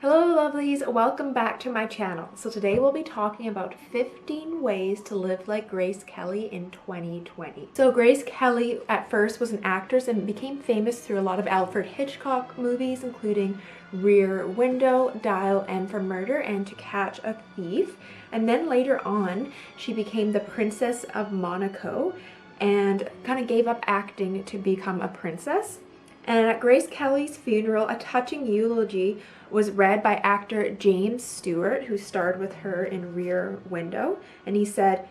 Hello lovelies, welcome back to my channel. So today we'll be talking about 15 ways to live like Grace Kelly in 2020. So Grace Kelly at first was an actress and became famous through a lot of Alfred Hitchcock movies, including Rear Window, Dial M for Murder, and To Catch a Thief. And then later on, she became the Princess of Monaco and kind of gave up acting to become a princess. And at Grace Kelly's funeral, a touching eulogy was read by actor James Stewart, who starred with her in Rear Window. And he said,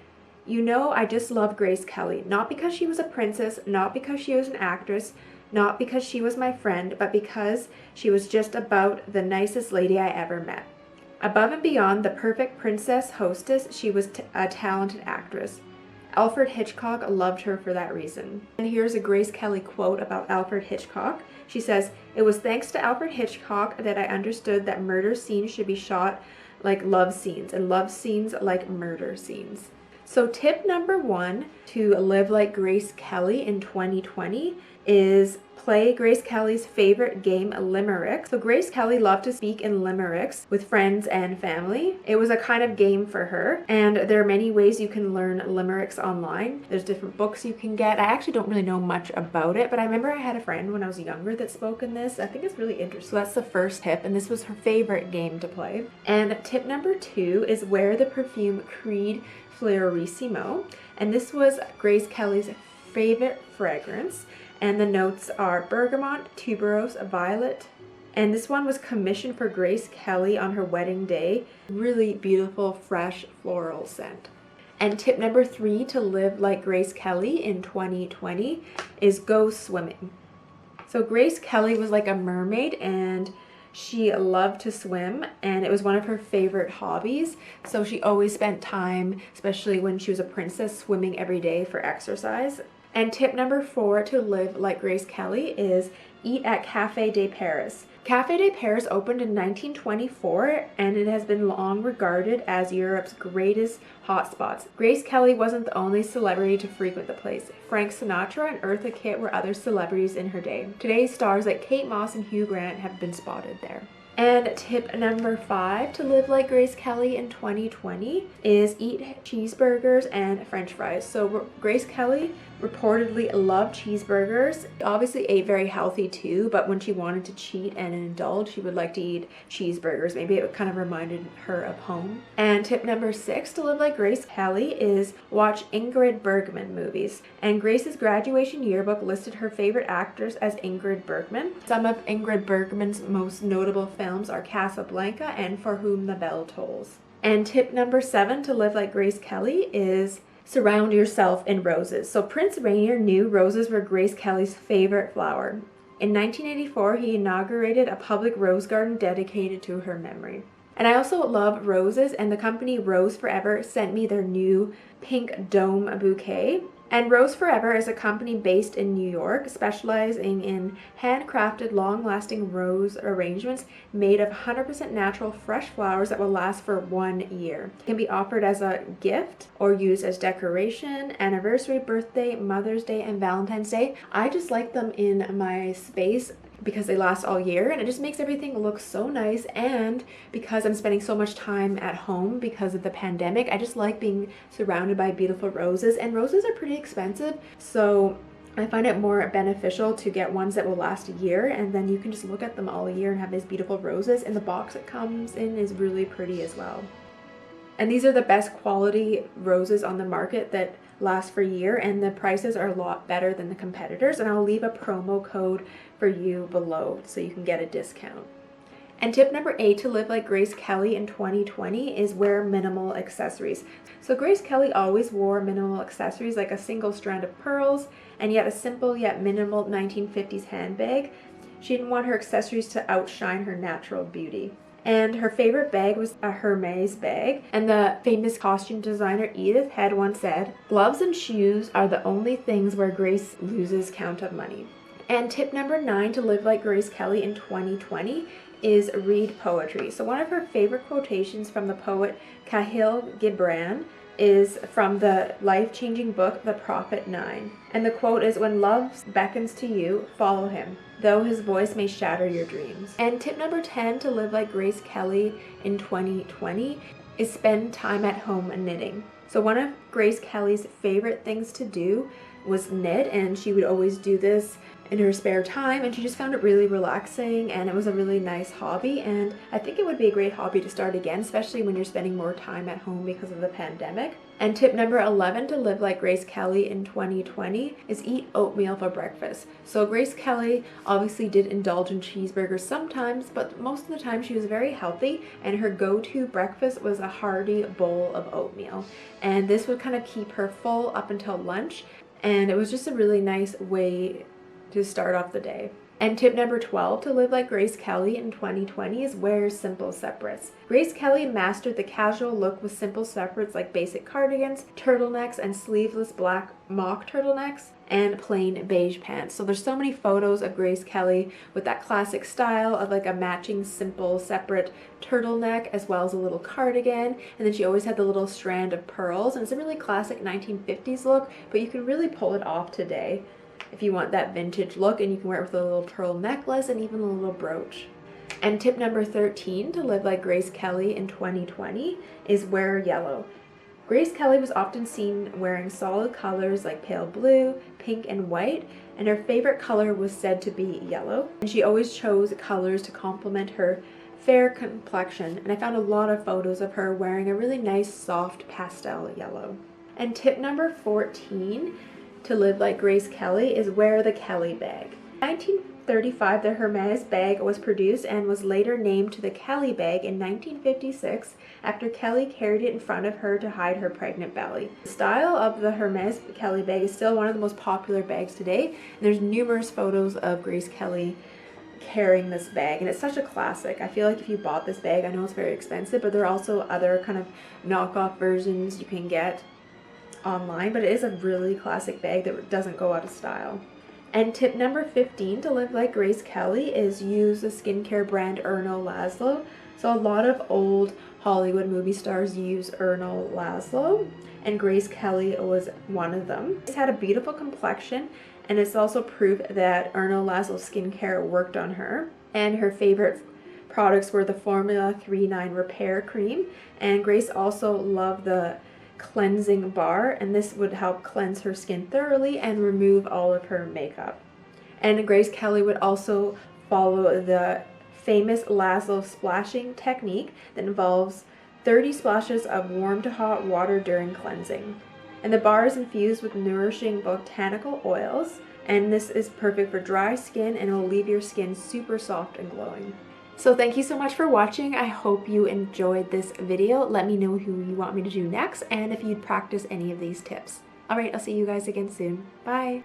"You know, I just love Grace Kelly, not because she was a princess, not because she was an actress, not because she was my friend, but because she was just about the nicest lady I ever met. Above and beyond the perfect princess hostess, she was a talented actress. Alfred Hitchcock loved her for that reason." And here's a Grace Kelly quote about Alfred Hitchcock. She says, "It was thanks to Alfred Hitchcock that I understood that murder scenes should be shot like love scenes and love scenes like murder scenes." So tip number 1 to live like Grace Kelly in 2020 is play Grace Kelly's favorite game, Limericks. So Grace Kelly loved to speak in limericks with friends and family. It was a kind of game for her, and there are many ways you can learn limericks online. There's different books you can get. I actually don't really know much about it, but I remember I had a friend when I was younger that spoke in this. I think it's really interesting. So that's the first tip, and this was her favorite game to play. And tip number 2 is wear the perfume Creed Fluerissimo, and this was Grace Kelly's favorite fragrance. And the notes are bergamot, tuberose, violet. And this one was commissioned for Grace Kelly on her wedding day. Really beautiful, fresh floral scent. And tip number 3 to live like Grace Kelly in 2020 is go swimming. So Grace Kelly was like a mermaid and she loved to swim, and it was one of her favorite hobbies. So she always spent time, especially when she was a princess, swimming every day for exercise. And tip number 4 to live like Grace Kelly is eat at Café de Paris. Café de Paris opened in 1924, and it has been long regarded as Europe's greatest hotspots. Grace Kelly wasn't the only celebrity to frequent the place. Frank Sinatra and Eartha Kitt were other celebrities in her day. Today's stars like Kate Moss and Hugh Grant have been spotted there. And tip number 5 to live like Grace Kelly in 2020 is eat cheeseburgers and French fries. So Grace Kelly reportedly loved cheeseburgers. Obviously ate very healthy too, but when she wanted to cheat and indulge, she would like to eat cheeseburgers. Maybe it kind of reminded her of home. And tip number 6 to live like Grace Kelly is watch Ingrid Bergman movies. And Grace's graduation yearbook listed her favorite actors as Ingrid Bergman. Some of Ingrid Bergman's most notable films are Casablanca and For Whom the Bell Tolls. And tip number 7 to live like Grace Kelly is surround yourself in roses. So Prince Rainier knew roses were Grace Kelly's favorite flower. In 1984, he inaugurated a public rose garden dedicated to her memory. And I also love roses, and the company Rose Forever sent me their new pink dome bouquet. And Rose Forever is a company based in New York, specializing in handcrafted, long-lasting rose arrangements made of 100% natural, fresh flowers that will last for 1 year. It can be offered as a gift or used as decoration, anniversary, birthday, Mother's Day, and Valentine's Day. I just like them in my space because they last all year, and it just makes everything look so nice. And because I'm spending so much time at home because of the pandemic, I just like being surrounded by beautiful roses, and roses are pretty expensive, so I find it more beneficial to get ones that will last a year, and then you can just look at them all year and have these beautiful roses. And the box it comes in is really pretty as well. And these are the best quality roses on the market that last for a year, and the prices are a lot better than the competitors. And I'll leave a promo code for you below so you can get a discount. And tip number 8 to live like Grace Kelly in 2020 is wear minimal accessories. So Grace Kelly always wore minimal accessories like a single strand of pearls and yet a simple yet minimal 1950s handbag. She didn't want her accessories to outshine her natural beauty. And her favorite bag was a Hermes bag. And the famous costume designer Edith Head once said, "Gloves and shoes are the only things where Grace loses count of money." And tip number 9 to live like Grace Kelly in 2020 is read poetry. So one of her favorite quotations from the poet Kahlil Gibran is from the life-changing book, The Prophet 9. And the quote is, "When love beckons to you, follow him, though his voice may shatter your dreams." And tip number 10 to live like Grace Kelly in 2020 is spend time at home knitting. So one of Grace Kelly's favorite things to do was knit, and she would always do this in her spare time, and she just found it really relaxing, and it was a really nice hobby, and I think it would be a great hobby to start again, especially when you're spending more time at home because of the pandemic. And tip number 11 to live like Grace Kelly in 2020 is eat oatmeal for breakfast. So Grace Kelly obviously did indulge in cheeseburgers sometimes, but most of the time she was very healthy, and her go-to breakfast was a hearty bowl of oatmeal. And this would kind of keep her full up until lunch, and it was just a really nice way to start off the day. And tip number 12 to live like Grace Kelly in 2020 is wear simple separates. Grace Kelly mastered the casual look with simple separates like basic cardigans, turtlenecks, and sleeveless black mock turtlenecks, and plain beige pants. So there's so many photos of Grace Kelly with that classic style of like a matching simple separate turtleneck as well as a little cardigan, and then she always had the little strand of pearls, and it's a really classic 1950s look, but you can really pull it off today if you want that vintage look, and you can wear it with a little pearl necklace and even a little brooch. And tip number 13 to live like Grace Kelly in 2020 is wear yellow. Grace Kelly was often seen wearing solid colors like pale blue, pink, and white, and her favorite color was said to be yellow. And she always chose colors to complement her fair complexion, and I found a lot of photos of her wearing a really nice soft pastel yellow. And tip number 14 to live like Grace Kelly is wear the Kelly bag. In 1935, the Hermes bag was produced and was later named to the Kelly bag in 1956 after Kelly carried it in front of her to hide her pregnant belly. The style of the Hermes Kelly bag is still one of the most popular bags today, and there's numerous photos of Grace Kelly carrying this bag, and it's such a classic. I feel like if you bought this bag, I know it's very expensive, but there are also other kind of knockoff versions you can get online, but it is a really classic bag that doesn't go out of style. And tip number 15 to live like Grace Kelly is use the skincare brand Erno Laszlo. So a lot of old Hollywood movie stars use Erno Laszlo, and Grace Kelly was one of them. She's had a beautiful complexion, and it's also proof that Erno Laszlo skincare worked on her. And her favorite products were the Formula 39 Repair Cream, and Grace also loved the cleansing bar, and this would help cleanse her skin thoroughly and remove all of her makeup. And Grace Kelly would also follow the famous Laszlo splashing technique that involves 30 splashes of warm to hot water during cleansing. And the bar is infused with nourishing botanical oils, and this is perfect for dry skin and will leave your skin super soft and glowing. So thank you so much for watching. I hope you enjoyed this video. Let me know who you want me to do next and if you'd practice any of these tips. Alright, I'll see you guys again soon. Bye!